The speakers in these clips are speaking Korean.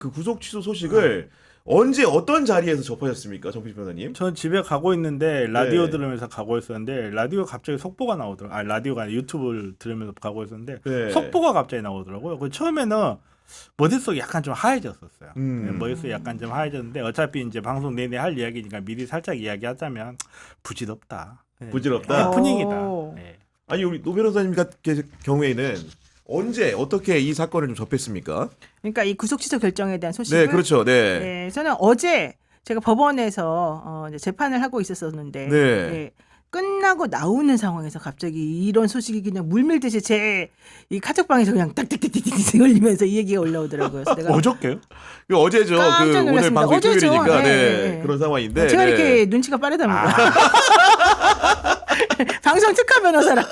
그 구속 취소 소식을 언제 어떤 자리에서 접하셨습니까, 정필 변호사님? 전 집에 가고 있는데 라디오 네. 들으면서 가고 있었는데 라디오 갑자기 속보가 나오더라고요. 아, 라디오가 아니라 유튜브를 들으면서 가고 있었는데 네. 속보가 갑자기 나오더라고요. 그 처음에는 머릿속이 약간 좀 하얘졌었어요. 음. 머릿속이 약간 좀 하얘졌는데 어차피 이제 방송 내내 할 이야기니까 미리 살짝 이야기하자면 부질없다. 부질없다? 해프닝이다. 오. 네. 아니 우리 노 변호사님 같은 경우에는 언제 어떻게 이 사건을 좀 접했습니까? 그러니까 이 구속 취소 결정에 대한 소식을 네, 그렇죠. 네. 네, 저는 어제 제가 법원에서 이제 재판을 하고 있었었는데 네. 예, 끝나고 나오는 상황에서 갑자기 이런 소식이 그냥 물밀듯이 제 이 카톡방에서 그냥 딱딱딱딱딱 올리면서 이 얘기가 올라오더라고요. 그래서 내가 어저께요? 그 어제죠. 그 깜짝 오늘 놀랐습니다. 방송 어제죠. 토요일이니까 네. 그런 상황인데. 제가 네. 이렇게 눈치가 빠르답니다. 방송 특화 변호사라.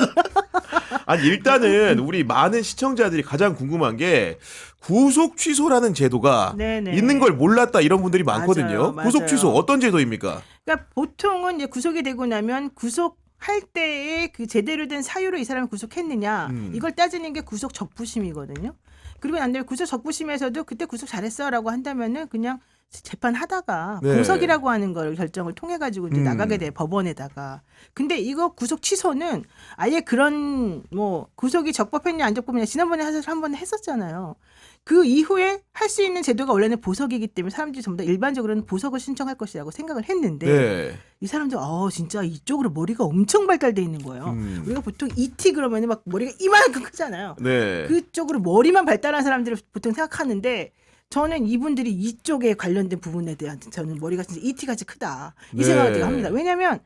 아니 일단은 우리 많은 시청자들이 가장 궁금한 게 구속 취소라는 제도가 네네. 있는 걸 몰랐다 이런 분들이 많거든요. 맞아요. 구속 취소 어떤 제도입니까? 그러니까 보통은 이제 구속이 되고 나면 구속할 때에 그 제대로 된 사유로 이 사람을 구속했느냐 이걸 따지는 게 구속 적부심이거든요. 그리고 난 다음에 구속 적부심에서도 그때 구속 잘했어라고 한다면은 그냥 재판하다가 네. 공석이라고 하는 걸 결정을 통해 가지고 이제 나가게 돼 법원에다가. 근데 이거 구속 취소는 아예 그런 뭐 구속이 적법했냐 안 적법했냐 지난번에 사실 한번 했었잖아요. 그 이후에 할 수 있는 제도가 원래는 보석이기 때문에 사람들이 전부 다 일반적으로는 보석을 신청할 것이라고 생각을 했는데 네. 이 사람들 진짜 이쪽으로 머리가 엄청 발달돼 있는 거예요. 우리가 보통 ET 그러면은 막 머리가 이만큼 크잖아요. 네. 그쪽으로 머리만 발달한 사람들을 보통 생각하는데 저는 이분들이 이쪽에 관련된 부분에 대한 저는 머리가 진짜 ET 같이 크다 이 네. 생각을 제가 합니다. 왜냐하면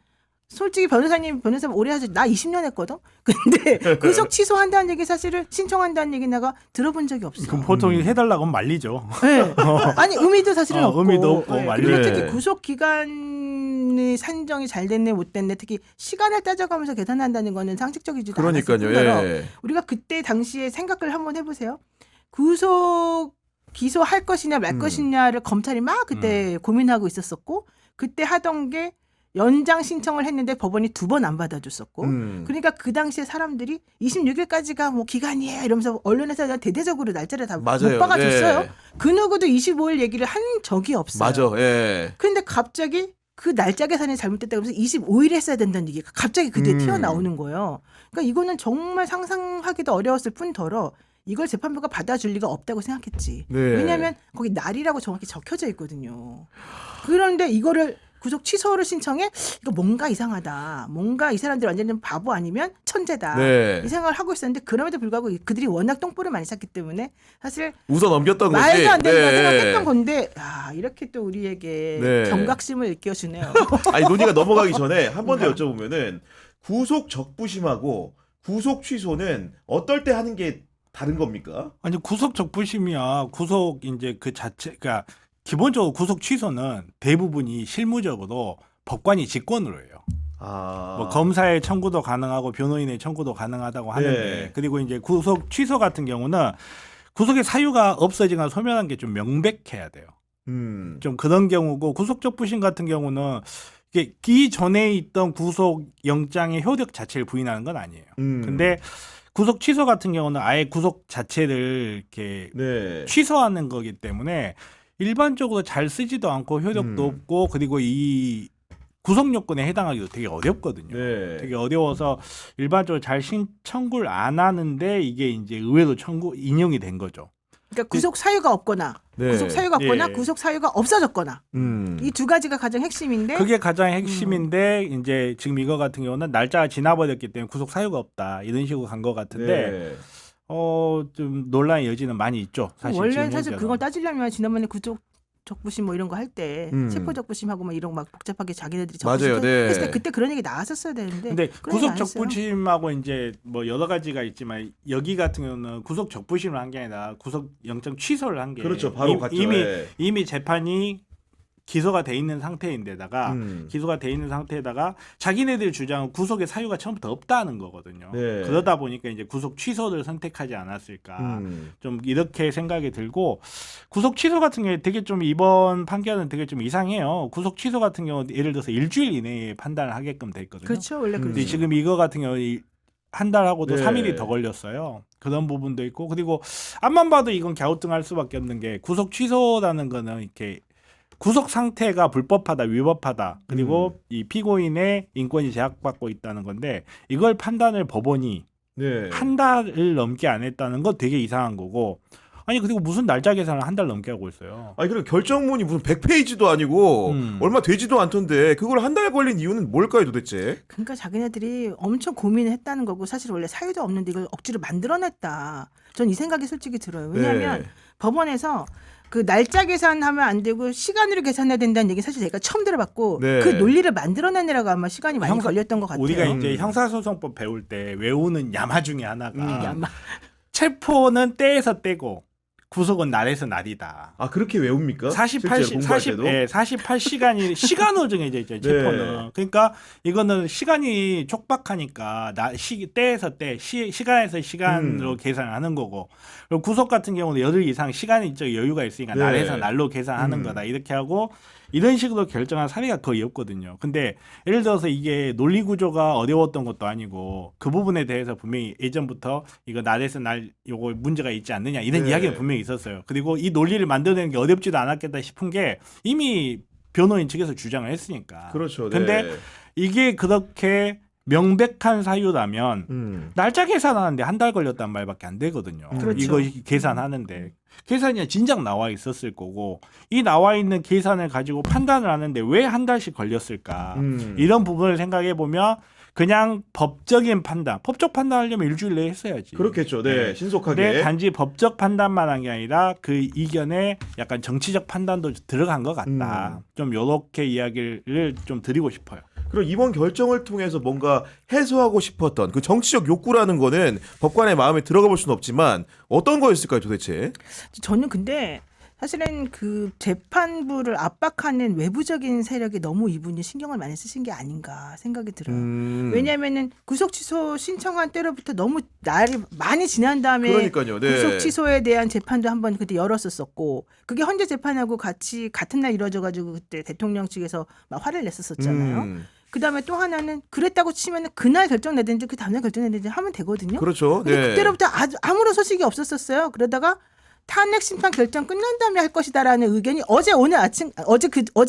솔직히 변호사 오래 하지 나 20년 했거든. 근데 구속 취소한다는 얘기 사실은 신청한다는 얘기 내가 들어본 적이 없어. 그럼 보통 해달라고 하면 말리죠. 네. 아니 의미도 사실은 없고. 의미도 없고 네. 말리죠. 그리고 네. 특히 구속 기간이 산정이 잘 됐네 못 됐네 특히 시간을 따져가면서 계산한다는 거는 상식적이지도 않았을 그러니까요. 뿐더러 예. 우리가 그때 당시에 생각을 한번 해보세요. 구속 기소할 것이냐 말 것이냐를 검찰이 막 그때 고민하고 있었었고 그때 하던 게 연장 신청을 했는데 법원이 2번 안 받아줬었고 그러니까 그 당시에 사람들이 26일까지가 뭐 기간이에요 이러면서 언론에서 그냥 대대적으로 날짜를 다 못 맞아요. 박아줬어요. 네. 그 누구도 25일 얘기를 한 적이 없어요. 맞아. 예. 근데 갑자기 그 날짜 계산이 잘못됐다 그러면서 25일 했어야 된다는 얘기가 갑자기 그 뒤에 튀어나오는 거예요. 그러니까 이거는 정말 상상하기도 어려웠을 뿐더러 이걸 재판부가 받아줄 리가 없다고 생각했지. 네. 왜냐하면 거기 날이라고 정확히 적혀져 있거든요. 그런데 이거를 구속 취소를 신청해 이거 뭔가 이상하다. 뭔가 이 사람들 완전히 좀 바보 아니면 천재다. 네. 이 생각을 하고 있었는데 그럼에도 불구하고 그들이 워낙 똥볼을 많이 찼기 때문에 사실 웃어 넘겼던 거지. 말도 안 된다 네. 생각했던 건데 이렇게 또 우리에게 네. 경각심을 일깨워주네요. 아니 논의가 넘어가기 전에 한 번 더 여쭤보면은 구속 적부심하고 구속 취소는 어떨 때 하는 게 다른 겁니까? 아니 구속 적부심이야. 구속 이제 그 자체 그러니까 기본적으로 구속 취소는 대부분이 실무적으로 법관이 직권으로 해요. 뭐 검사의 청구도 가능하고 변호인의 청구도 가능하다고 하는데 네. 그리고 이제 구속 취소 같은 경우는 구속의 사유가 없어지거나 소멸한 게 좀 명백해야 돼요. 좀 그런 경우고 구속 적부심 같은 경우는 이게 기존에 있던 구속 영장의 효력 자체를 부인하는 건 아니에요. 근데 구속 취소 같은 경우는 아예 구속 자체를 이렇게 네. 취소하는 거기 때문에 일반적으로 잘 쓰지도 않고 효력도 없고 그리고 이 구속 요건에 해당하기도 되게 어렵거든요. 네. 되게 어려워서 일반적으로 잘 청구를 안 하는데 이게 이제 의외로 인용이 된 거죠. 그러니까 구속 사유가 없거나 네. 구속 사유가 없거나 예. 구속 사유가 없어졌거나 이 두 가지가 가장 핵심인데 그게 가장 핵심인데 이제 지금 이거 같은 경우는 날짜가 지나버렸기 때문에 구속 사유가 없다 이런 식으로 간 것 같은데 네. 좀 논란의 여지는 많이 있죠. 사실 원래 지금 사실 현재는. 그걸 따지려면 지난번에 구속 적부심 뭐 이런 거 할 때 체포 적부심하고 막 이런 거 막 복잡하게 자기네들이 맞아요. 네. 했을 때 그때 그런 얘기 나왔었어야 되는데 근데 그런 얘기 구속 안 했어요. 적부심하고 이제 뭐 여러 가지가 있지만 여기 같은 경우는 구속 적부심을 한 게 아니라 구속 영장 취소를 한 게 그렇죠. 바로 갔죠. 예. 이미 재판이 기소가 돼 있는 상태인데다가 기소가 돼 있는 상태에다가 자기네들 주장은 구속의 사유가 처음부터 없다는 거거든요. 네. 그러다 보니까 이제 구속 취소를 선택하지 않았을까 좀 이렇게 생각이 들고 구속 취소 같은 경우에 되게 좀 이번 판결은 되게 좀 이상해요. 구속 취소 같은 경우 예를 들어서 일주일 이내에 판단을 하게끔 돼 있거든요. 그렇죠 원래 근데 그렇죠. 지금 이거 같은 경우 한 달하고도 네. 3일이 더 걸렸어요. 그런 부분도 있고 그리고 앞만 봐도 이건 갸우뚱할 수밖에 없는 게 구속 취소라는 거는 이렇게 구속 상태가 불법하다, 위법하다. 그리고 이 피고인의 인권이 제약받고 있다는 건데 이걸 판단을 법원이 네. 한 달을 넘게 안 했다는 건 되게 이상한 거고 아니 그리고 무슨 날짜 계산을 한 달 넘게 하고 있어요. 아니 그리고 결정문이 무슨 100페이지도 아니고 얼마 되지도 않던데 그걸 한 달 걸린 이유는 뭘까요 도대체? 그러니까 자기네들이 엄청 고민을 했다는 거고 사실 원래 사유도 없는데 이걸 억지로 만들어냈다. 전 이 생각이 솔직히 들어요. 왜냐하면 네. 법원에서 그 날짜 계산하면 안 되고 시간으로 계산해야 된다는 얘기 사실 제가 처음 들어봤고 네. 그 논리를 만들어내느라고 아마 시간이 많이 걸렸던 것 같아요. 우리가 이제 형사소송법 배울 때 외우는 야마 중에 하나가 아마 체포는 때에서 때고 구속은 날에서 날이다. 아 그렇게 외웁니까? 48시간이 시간으로 정해져 있죠. 체포는. 네. 그러니까 이거는 시간이 촉박하니까 때에서 때 시간에서 시간으로 계산하는 거고 그리고 구속 같은 경우는 열흘 이상 시간적 여유가 있으니까 네. 날에서 날로 계산하는 거다. 이렇게 하고 이런 식으로 결정한 사례가 거의 없거든요. 근데 예를 들어서 이게 논리 구조가 어려웠던 것도 아니고 그 부분에 대해서 분명히 예전부터 이거 날에서 날 요거 문제가 있지 않느냐 이런 네. 이야기가 분명히 있었어요. 그리고 이 논리를 만들어내는 게 어렵지도 않았겠다 싶은 게 이미 변호인 측에서 주장을 했으니까. 그렇죠. 네. 근데 이게 그렇게 명백한 사유라면 날짜 계산하는데 한 달 걸렸단 말밖에 안 되거든요. 그렇죠. 이거 계산하는데 계산이 진작 나와 있었을 거고 이 나와 있는 계산을 가지고 판단을 하는데 왜 한 달씩 걸렸을까? 이런 부분을 생각해 보면 그냥 법적인 판단, 법적 판단하려면 일주일 내에 했어야지. 그렇겠죠. 네. 신속하게. 근데 단지 법적 판단만 한 게 아니라 그 이견에 약간 정치적 판단도 들어간 것 같다. 좀 요렇게 이야기를 좀 드리고 싶어요. 그럼 이번 결정을 통해서 뭔가 해소하고 싶었던 그 정치적 욕구라는 거는 법관의 마음에 들어가 볼 수는 없지만 어떤 거였을까요 도대체? 저는 근데 사실은 그 재판부를 압박하는 외부적인 세력이 너무 이분이 신경을 많이 쓰신 게 아닌가 생각이 들어요. 왜냐하면은 구속 취소 신청한 때로부터 너무 날이 많이 지난 다음에 그러니까요. 네. 구속 취소에 대한 재판도 한번 그때 열었었고 그게 헌재 재판하고 같이 같은 날 이루어져가지고 그때 대통령 측에서 막 화를 냈었잖아요. 그다음에 또 하나는 그랬다고 치면은 그날 결정 내든지 그 다음날 결정 내든지 하면 되거든요. 그렇죠. 근데 네. 그때로부터 아무런 소식이 없었었어요. 그러다가 탄핵 심판 결정 끝난 다음에 할 것이다라는 의견이 어제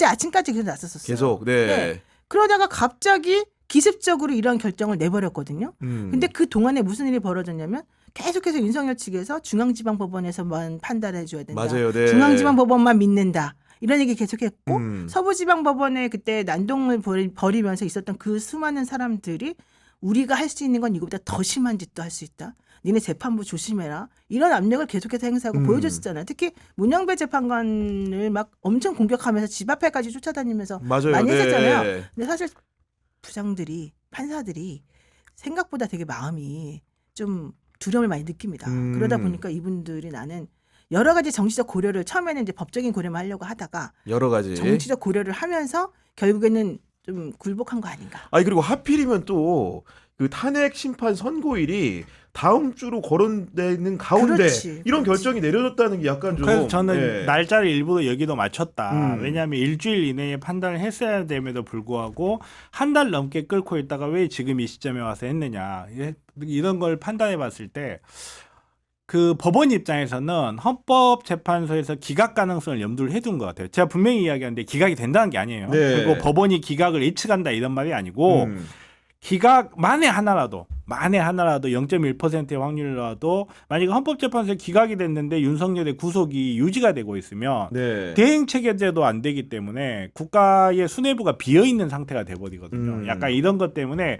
아침까지 계속 났었어요. 계속. 네. 네. 그러다가 갑자기 기습적으로 이런 결정을 내버렸거든요. 근데 그 동안에 무슨 일이 벌어졌냐면 계속해서 윤석열 측에서 중앙지방법원에서만 판단해 줘야 된다. 맞아요. 네. 중앙지방법원만 믿는다. 이런 얘기 계속했고 서부지방법원에 그때 난동을 벌이면서 있었던 그 수많은 사람들이 우리가 할 수 있는 건 이거보다 더 심한 짓도 할 수 있다. 니네 재판부 조심해라. 이런 압력을 계속해서 행사하고 보여줬었잖아요. 특히 문영배 재판관을 막 엄청 공격하면서 집 앞에까지 쫓아다니면서 맞아요. 많이 네. 했었잖아요. 근데 사실 부장들이 판사들이 생각보다 되게 마음이 좀 두려움을 많이 느낍니다. 그러다 보니까 이분들이 나는 여러 가지 정치적 고려를 처음에는 이제 법적인 고려만 하려고 하다가 여러 가지. 정치적 고려를 하면서 결국에는 좀 굴복한 거 아닌가. 아니 그리고 하필이면 또 그 탄핵 심판 선고일이 다음 주로 거론되는 가운데 그렇지, 이런 그렇지. 결정이 내려졌다는 게 약간 좀 그래서 저는 네. 날짜를 일부러 여기도 맞췄다. 음. 왜냐하면 일주일 이내에 판단을 했어야 됨에도 불구하고 한 달 넘게 끌고 있다가 왜 지금 이 시점에 와서 했느냐. 이런 걸 판단해 봤을 때 그 법원 입장에서는 헌법재판소에서 기각 가능성을 염두를 해둔 것 같아요. 제가 분명히 이야기하는데 기각이 된다는 게 아니에요. 네. 그리고 법원이 기각을 예측한다 이런 말이 아니고 기각 만에 하나라도 0.1%의 확률이라도 만약에 헌법재판소에 기각이 됐는데 윤석열의 구속이 유지가 되고 있으면 네. 대행 체계제도 안 되기 때문에 국가의 수뇌부가 비어 있는 상태가 돼 버리거든요. 약간 이런 것 때문에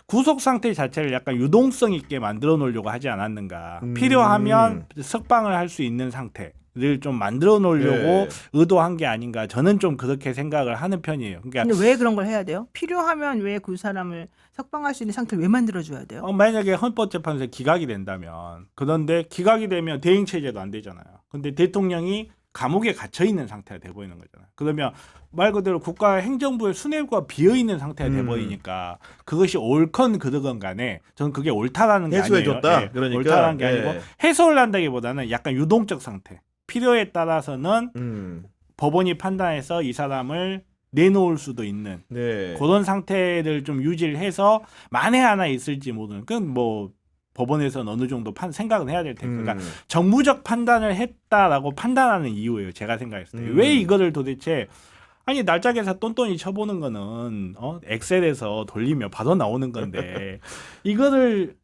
구속 상태 자체를 약간 유동성 있게 만들어 놓으려고 하지 않았는가. 필요하면 석방을 할 수 있는 상태를 좀 만들어 놓으려고 네. 의도한 게 아닌가. 저는 좀 그렇게 생각을 하는 편이에요. 그러니까 근데 왜 그런 걸 해야 돼요? 필요하면 왜 그 사람을 석방할 수 있는 상태를 왜 만들어줘야 돼요? 만약에 헌법재판소에 기각이 된다면 그런데 기각이 되면 대행 체제도 안 되잖아요. 근데 대통령이 감옥에 갇혀 있는 상태가 돼 보이는 거잖아요. 그러면 말 그대로 국가 행정부의 수뇌부가 비어 있는 상태가 돼 버리니까 그것이 옳건 그르건 간에 저는 그게 옳다라는 게 아니에요. 해소해줬다. 네, 그러니까. 옳다라는 게 네. 아니고 해소를 한다기보다는 약간 유동적 상태. 필요에 따라서는 법원이 판단해서 이 사람을 내놓을 수도 있는 네. 그런 상태를 좀 유지를 해서 만에 하나 있을지 모르는 그건 뭐 법원에서는 어느 정도 생각은 해야 될 테니까 그러니까 정무적 판단을 했다라고 판단하는 이유예요. 제가 생각했을 때 왜 이거를 도대체 아니 날짜계산 똔똔이 쳐보는 거는 엑셀에서 돌리면 바로 나오는 건데 이거를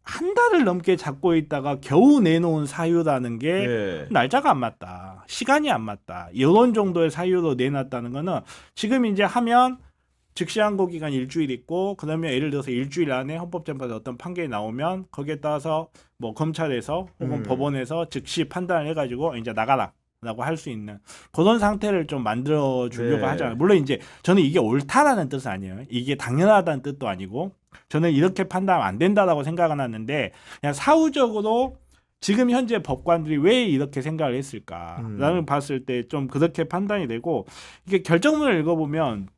한 달을 넘게 잡고 있다가 겨우 내놓은 사유라는 게 네. 날짜가 안 맞다. 시간이 안 맞다. 이런 정도의 사유로 내놨다는 거는 지금 이제 하면 즉시항고 기간 일주일 있고 그러면 예를 들어서 일주일 안에 헌법재판소 어떤 판결이 나오면 거기에 따라서 뭐 검찰에서 혹은 법원에서 즉시 판단을 해가지고 이제 나가라. 라고 할 수 있는 그런 상태를 좀 만들어 주려고 네. 하잖아요. 물론 이제 저는 이게 옳다라는 뜻은 아니에요. 이게 당연하다는 뜻도 아니고 저는 이렇게 판단하면 안 된다라고 생각은 하는데 그냥 사후적으로 지금 현재 법관들이 왜 이렇게 생각을 했을까라는 봤을 때 좀 그렇게 판단이 되고 이게 결정문을 읽어보면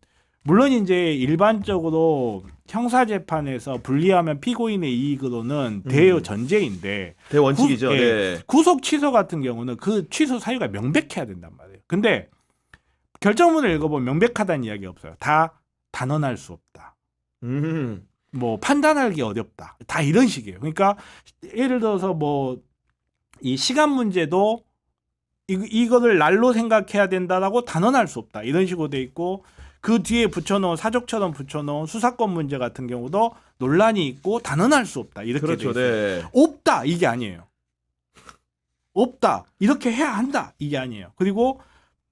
물론 이제 일반적으로 형사재판에서 불리하면 피고인의 이익으로는 대전제인데 대원칙이죠. 예, 네. 구속 취소 같은 경우는 그 취소 사유가 명백해야 된단 말이에요. 근데 결정문을 읽어보면 명백하다는 이야기 없어요. 다 단언할 수 없다. 뭐 판단하기 어렵다. 다 이런 식이에요. 그러니까 예를 들어서 뭐 이 시간 문제도 이거를 날로 생각해야 된다라고 단언할 수 없다. 이런 식으로 돼 있고 그 뒤에 붙여놓은 사족처럼 붙여놓은 수사권 문제 같은 경우도 논란이 있고 단언할 수 없다. 이렇게 그렇죠. 돼 있어요. 네. 없다 이게 아니에요. 없다 이렇게 해야 한다 이게 아니에요. 그리고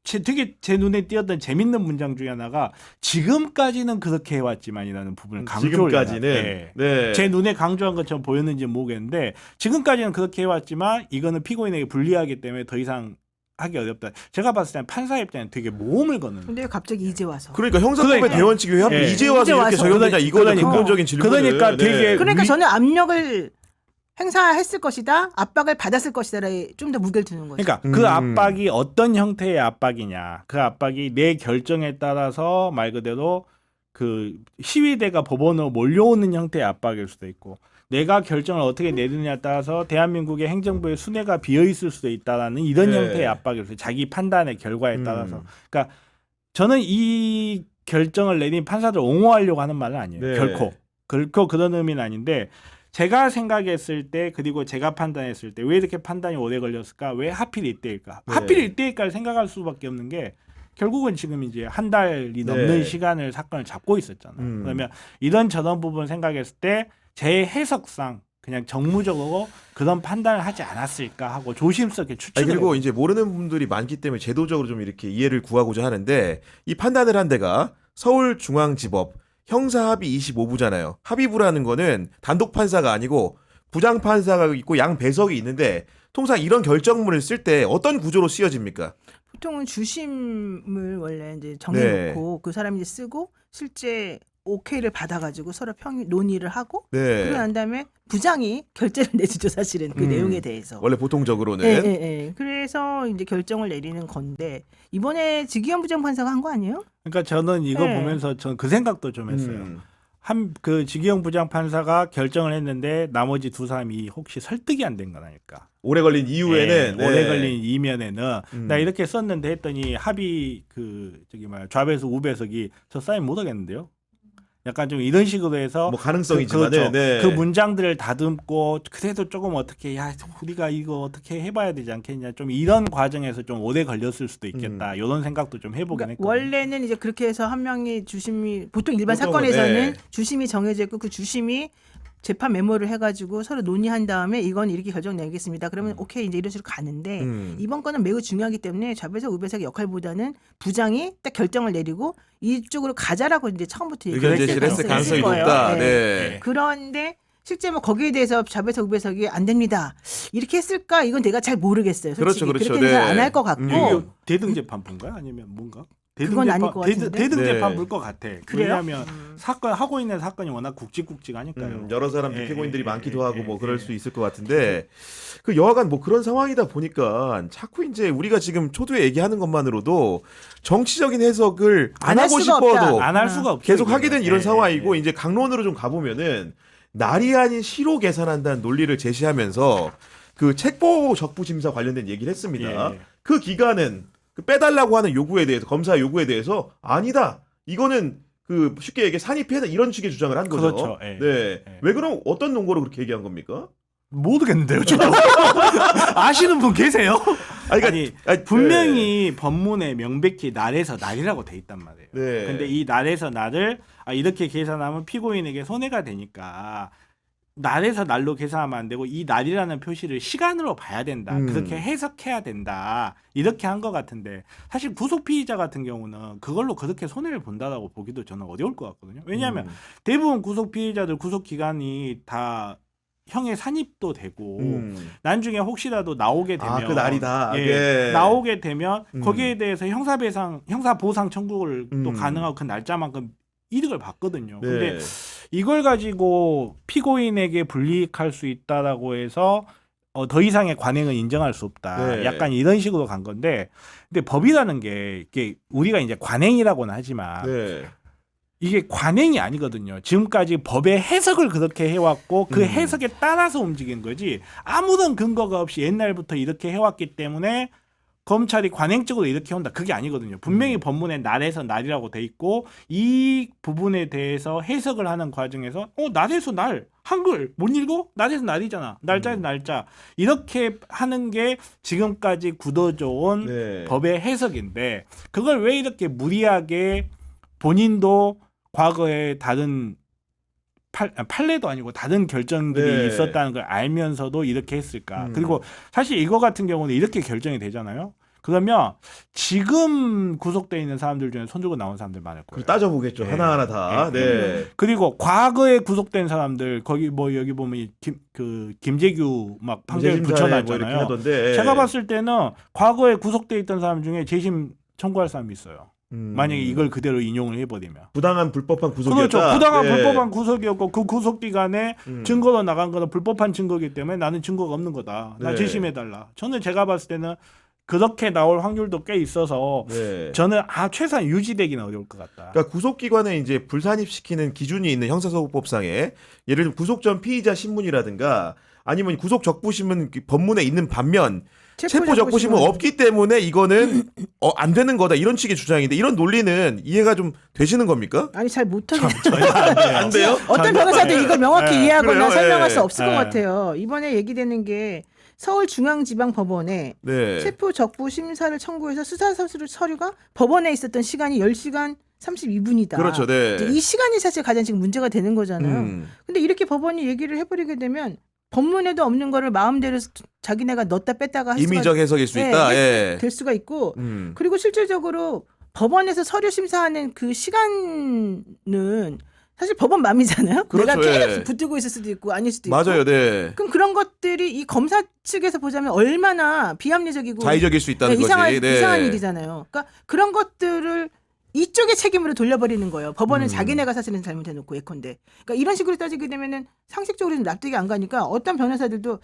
되게 제 눈에 띄었던 재밌는 문장 중에 하나가 지금까지는 그렇게 해왔지만이라는 부분을 강조를 지금까지는 해요. 네. 제 눈에 강조한 것처럼 보였는지 모르겠는데 지금까지는 그렇게 해왔지만 이거는 피고인에게 불리하기 때문에 더 이상 하기 어렵다. 제가 봤을 때는 판사 입장에 되게 모험을 거는. 근데 왜 갑자기 이제 와서? 그러니까 형사법의 그러니까. 대원칙이 왜 하필 예. 이제 와서 이제 이렇게 와서. 적용되냐 이거는 그러니까. 근본적인 질문을. 그러니까 되게 그러니까 위- 저는 압력을 행사했을 것이다, 압박을 받았을 것이다에 좀 더 무게를 두는 거죠. 그러니까 그 압박이 어떤 형태의 압박이냐. 그 압박이 내 결정에 따라서 말 그대로 그 시위대가 법원으로 몰려오는 형태의 압박일 수도 있고 내가 결정을 어떻게 내리느냐에 따라서 대한민국의 행정부의 순회가 비어 있을 수도 있다라는 이런 네. 형태의 압박일 수 있어요. 자기 판단의 결과에 따라서. 그러니까 저는 이 결정을 내린 판사들 옹호하려고 하는 말은 아니에요. 네. 결코 그런 의미는 아닌데 제가 생각했을 때 그리고 제가 판단했을 때 왜 이렇게 판단이 오래 걸렸을까? 왜 하필 이때일까? 네. 하필 이때일까를 생각할 수밖에 없는 게 결국은 지금 이제 한 달이 넘는 네. 시간을 사건을 잡고 있었잖아요. 그러면 이런 저런 부분 생각했을 때 제 해석상 그냥 정무적으로 그런 판단을 하지 않았을까 하고 조심스럽게 아니, 추측을 그리고 해요. 이제 모르는 분들이 많기 때문에 제도적으로 좀 이렇게 이해를 구하고자 하는데 이 판단을 한 데가 서울중앙지법 형사합의 25부잖아요. 합의부라는 거는 단독 판사가 아니고 부장 판사가 있고 양 배석이 있는데 통상 이런 결정문을 쓸 때 어떤 구조로 쓰여집니까? 보통은 주심을 원래 이제 정해놓고 네. 그 사람이 이제 쓰고 실제 오케이를 받아가지고 서로 논의를 하고 네. 그러고 난 다음에 부장이 결재를 내주죠 사실은 그 내용에 대해서. 원래 보통적으로는. 예, 예, 예. 그래서 이제 결정을 내리는 건데 이번에 지기현 부장판사가 한 거 아니에요? 그러니까 저는 이거 네. 보면서 저는 그 생각도 좀 했어요. 그 지기영 부장 판사가 결정을 했는데 나머지 두 사람이 혹시 설득이 안 된 건 아닐까? 오래 걸린 이후에는 네, 오래 걸린 이면에는 나 음. 이렇게 썼는데 했더니 합의 그 저기 뭐야 좌배석 우배석이 저 사인 못 하겠는데요? 약간 좀 이런 식으로 해서 뭐 가능성이지만은 그렇죠. 네. 그 문장들을 다듬고 그래도 조금 어떻게 야 우리가 이거 어떻게 해봐야 되지 않겠냐 좀 이런 과정에서 좀 오래 걸렸을 수도 있겠다 이런 생각도 좀 해보긴 그러니까 했거든요. 원래는 이제 그렇게 해서 한 명이 주심이 보통 일반 보통은, 사건에서는 네. 주심이 정해져 있고 그 주심이 재판 메모를 해가지고 서로 논의한 다음에 이건 이렇게 결정 내겠습니다. 그러면 오케이 이제 이런 식으로 가는데 이번 건은 매우 중요하기 때문에 좌배석 우배석의 역할보다는 부장이 딱 결정을 내리고 이쪽으로 가자라고 이제 처음부터 의견 제시를 했을 가능성이 높다. 네. 그런데 실제 뭐 거기에 대해서 좌배석 우배석이 안 됩니다. 이렇게 했을까? 이건 내가 잘 모르겠어요. 솔직히. 그렇죠. 그렇게는 잘 안 네. 할 것 같고. 이게 대등재판부인가요? 아니면 뭔가? 그건 아닐 것 같은데. 대등재판부일 것 같아. 그래요? 왜냐하면 사건 하고 있는 사건이 워낙 굵직굵직하니까요. 여러 사람 예, 피고인들이 예, 많기도 예, 하고 예, 뭐 예, 그럴 예. 수 있을 것 같은데 그 여하간 뭐 그런 상황이다 보니까 자꾸 이제 우리가 지금 초두에 얘기하는 것만으로도 정치적인 해석을 안 안할 하고 수가 싶어도 없다. 안 할 수가 없죠. 계속 하게 된 이런 예, 상황이고 예, 예. 이제 강론으로 좀 가보면은 날이 아닌 시로 계산한다는 논리를 제시하면서 그 책보 적부심사 관련된 얘기를 했습니다. 예. 그 기간은 그 빼달라고 하는 요구에 대해서 검사 요구에 대해서 아니다. 이거는 그 쉽게 얘기해 산입해야 이런 식의 주장을 한 거죠. 그렇죠. 예. 네. 예. 왜 그럼 어떤 논거로 그렇게 얘기한 겁니까? 모르겠는데요, 저도. 아시는 분 계세요? 아니, 분명히 법문에 명백히 날에서 날이라고 돼 있단 말이에요. 네. 근데 이 날에서 날을 이렇게 계산하면 피고인에게 손해가 되니까 날에서 날로 계산하면 안 되고 이 날이라는 표시를 시간으로 봐야 된다. 그렇게 해석해야 된다. 이렇게 한 것 같은데 사실 구속 피의자 같은 경우는 그걸로 그렇게 손해를 본다라고 보기도 저는 어려울 것 같거든요. 왜냐하면 대부분 구속 피의자들 구속 기간이 다 형의 산입도 되고 나중에 혹시라도 나오게 되면 그 날이다. 예, 나오게 되면 거기에 대해서 형사보상 청구를 또 가능하고 그 날짜만큼 이득을 받거든요. 네. 근데 이걸 가지고 피고인에게 불이익할 수 있다라고 해서 더 이상의 관행은 인정할 수 없다. 네. 약간 이런 식으로 간 건데 근데 법이라는 게 이게 우리가 이제 관행이라고는 하지만 네. 이게 관행이 아니거든요. 지금까지 법의 해석을 그렇게 해왔고 그 해석에 따라서 움직인 거지 아무런 근거가 없이 옛날부터 이렇게 해왔기 때문에 검찰이 관행적으로 이렇게 한다. 그게 아니거든요. 분명히 법문에 날에서 날이라고 돼 있고 이 부분에 대해서 해석을 하는 과정에서 날에서 날 한글 못 읽어? 날에서 날이잖아. 날짜에서 날짜. 이렇게 하는 게 지금까지 굳어져온 네. 법의 해석인데 그걸 왜 이렇게 무리하게 본인도 과거에 다른 판례도 아니고 다른 결정들이 네. 있었다는 걸 알면서도 이렇게 했을까. 그리고 사실 이거 같은 경우는 이렇게 결정이 되잖아요. 그러면 지금 구속돼 있는 사람들 중에 손 들고 나온 사람들 많을 거예요. 따져보겠죠. 네. 하나하나 다. 네. 그리고 과거에 구속된 사람들 거기 뭐 여기 보면 김재규 막 판결 붙여놨잖아요. 하던데. 제가 봤을 때는 과거에 구속돼 있던 사람 중에 재심 청구할 사람이 있어요. 만약에 이걸 그대로 인용을 해버리면 부당한 불법한 구속이었다. 그렇죠. 부당한 네. 불법한 구속이었고 그 구속 기간에 증거로 나간 거는 불법한 증거이기 때문에 나는 증거가 없는 거다. 나 네. 재심해달라. 저는 제가 봤을 때는 그렇게 나올 확률도 꽤 있어서 네. 저는 최소한 유지되기는 어려울 것 같다. 그러니까 구속기관에 이제 불산입시키는 기준이 있는 형사소송법상에 예를 들면 구속 전 피의자 신문이라든가 아니면 구속 적부심은 법문에 있는 반면 체포 적부심은 없기 때문에 이거는 안 되는 거다 이런 식의 주장인데 이런 논리는 이해가 좀 되시는 겁니까? 아니 잘 못하겠어요. 안 돼요? 어떤 변호사도 이걸 명확히 이해하거나 그래요? 설명할 예. 수 없을 것 같아요. 이번에 얘기되는 게 서울중앙지방법원에 네. 체포 적부 심사를 청구해서 수사 서류가 법원에 있었던 시간이 10시간 32분이다. 그렇죠. 네. 이 시간이 사실 가장 지금 문제가 되는 거잖아요. 근데 이렇게 법원이 얘기를 해버리게 되면 법문에도 없는 거를 마음대로 자기네가 넣었다 뺐다가 할 임의적 해석일 수 있다. 예. 될 수가 있고 그리고 실질적으로 법원에서 서류 심사하는 그 시간은 사실 법원 맘이잖아요. 그렇죠, 내가 계속 예. 붙들고 있을 수도 있고 아닐 수도 있고. 맞아요. 네. 그럼 그런 것들이 이 검사 측에서 보자면 얼마나 비합리적이고 자의적일 수 있다는 거지. 이상한 네. 일이잖아요. 그러니까 그런 것들을 이쪽의 책임으로 돌려버리는 거예요. 법원은 자기네가 사실은 잘못해놓고 예컨대. 그러니까 이런 식으로 따지게 되면은 상식적으로 좀 납득이 안 가니까 어떤 변호사들도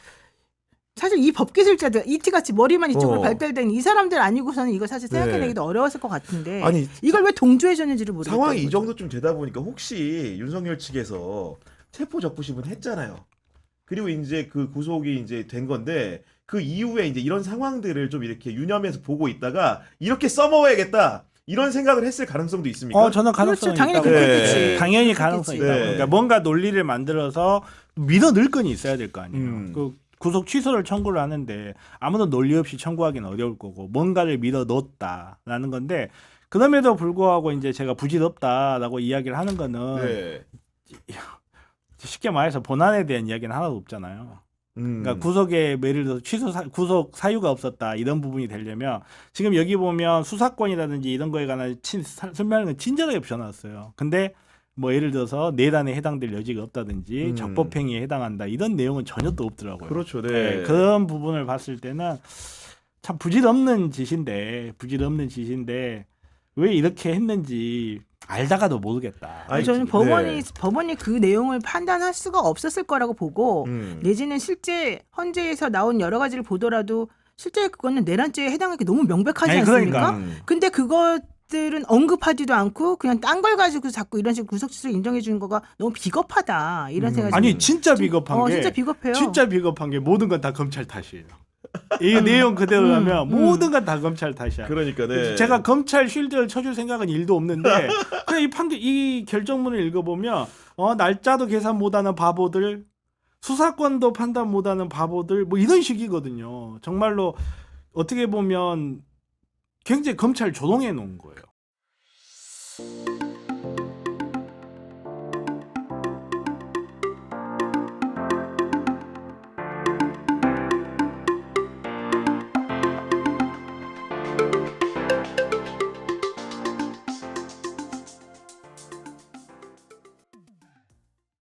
사실 이 법기술자들 이티같이 머리만 이쪽으로 발달된 이 사람들 아니고서는 이거 사실 생각해내기도 어려웠을 것 같은데 아니, 이걸 왜 동조해줬는지를 모르겠어요. 상황이 이 정도쯤 되다 보니까 혹시 윤석열 측에서 체포 적부심은 했잖아요. 그리고 이제 그 구속이 이제 된 건데 그 이후에 이제 이런 상황들을 좀 이렇게 유념해서 보고 있다가 이렇게 써먹어야겠다. 이런 생각을 했을 가능성도 있습니까? 저는 가능성이 그렇죠. 당연히 있다고 그렇겠지. 봐요. 당연히 가능성이 그렇겠지. 있다고. 네. 그러니까 뭔가 논리를 만들어서 믿어 넣을 건 있어야 될 거 아니에요. 그 구속 취소를 청구를 하는데 아무런 논리 없이 청구하기는 어려울 거고 뭔가를 믿어 넣었다라는 건데 그럼에도 불구하고 이제 제가 부질없다라고 이야기를 하는 거는 네. 쉽게 말해서 본안에 대한 이야기는 하나도 없잖아요. 그러니까 구속에 예를 들어서 구속 사유가 없었다 이런 부분이 되려면 지금 여기 보면 수사권이라든지 이런 거에 관한 설명하는 건 친절하게 붙여놨어요. 근데 뭐 예를 들어서 내란에 해당될 여지가 없다든지 적법행위에 해당한다 이런 내용은 전혀 또 없더라고요. 그렇죠. 네. 네, 그런 부분을 봤을 때는 참 부질없는 짓인데 왜 이렇게 했는지 알다가도 모르겠다. 아니, 저는 네. 법원이 그 내용을 판단할 수가 없었을 거라고 보고 내지는 실제 헌재에서 나온 여러 가지를 보더라도 실제 그거는 내란죄에 해당하기 너무 명백하지 않습니까? 그러니까. 근데 그것들은 언급하지도 않고 그냥 딴 걸 가지고 자꾸 이런 식으로 구속취소를 인정해 주는 거가 너무 비겁하다 이런 생각이 아니 진짜 비겁한 게 진짜 비겁해요. 진짜 비겁한 게 모든 건 다 검찰 탓이에요. 이 내용 그대로라면 모든 건 다 검찰 탓이야. 그러니까 네. 제가 검찰 쉴드를 쳐줄 생각은 1도 없는데 그냥 이 결정문을 읽어보면 날짜도 계산 못하는 바보들, 수사권도 판단 못하는 바보들 뭐 이런 식이거든요. 정말로 어떻게 보면 굉장히 검찰 조롱해 놓은 거예요.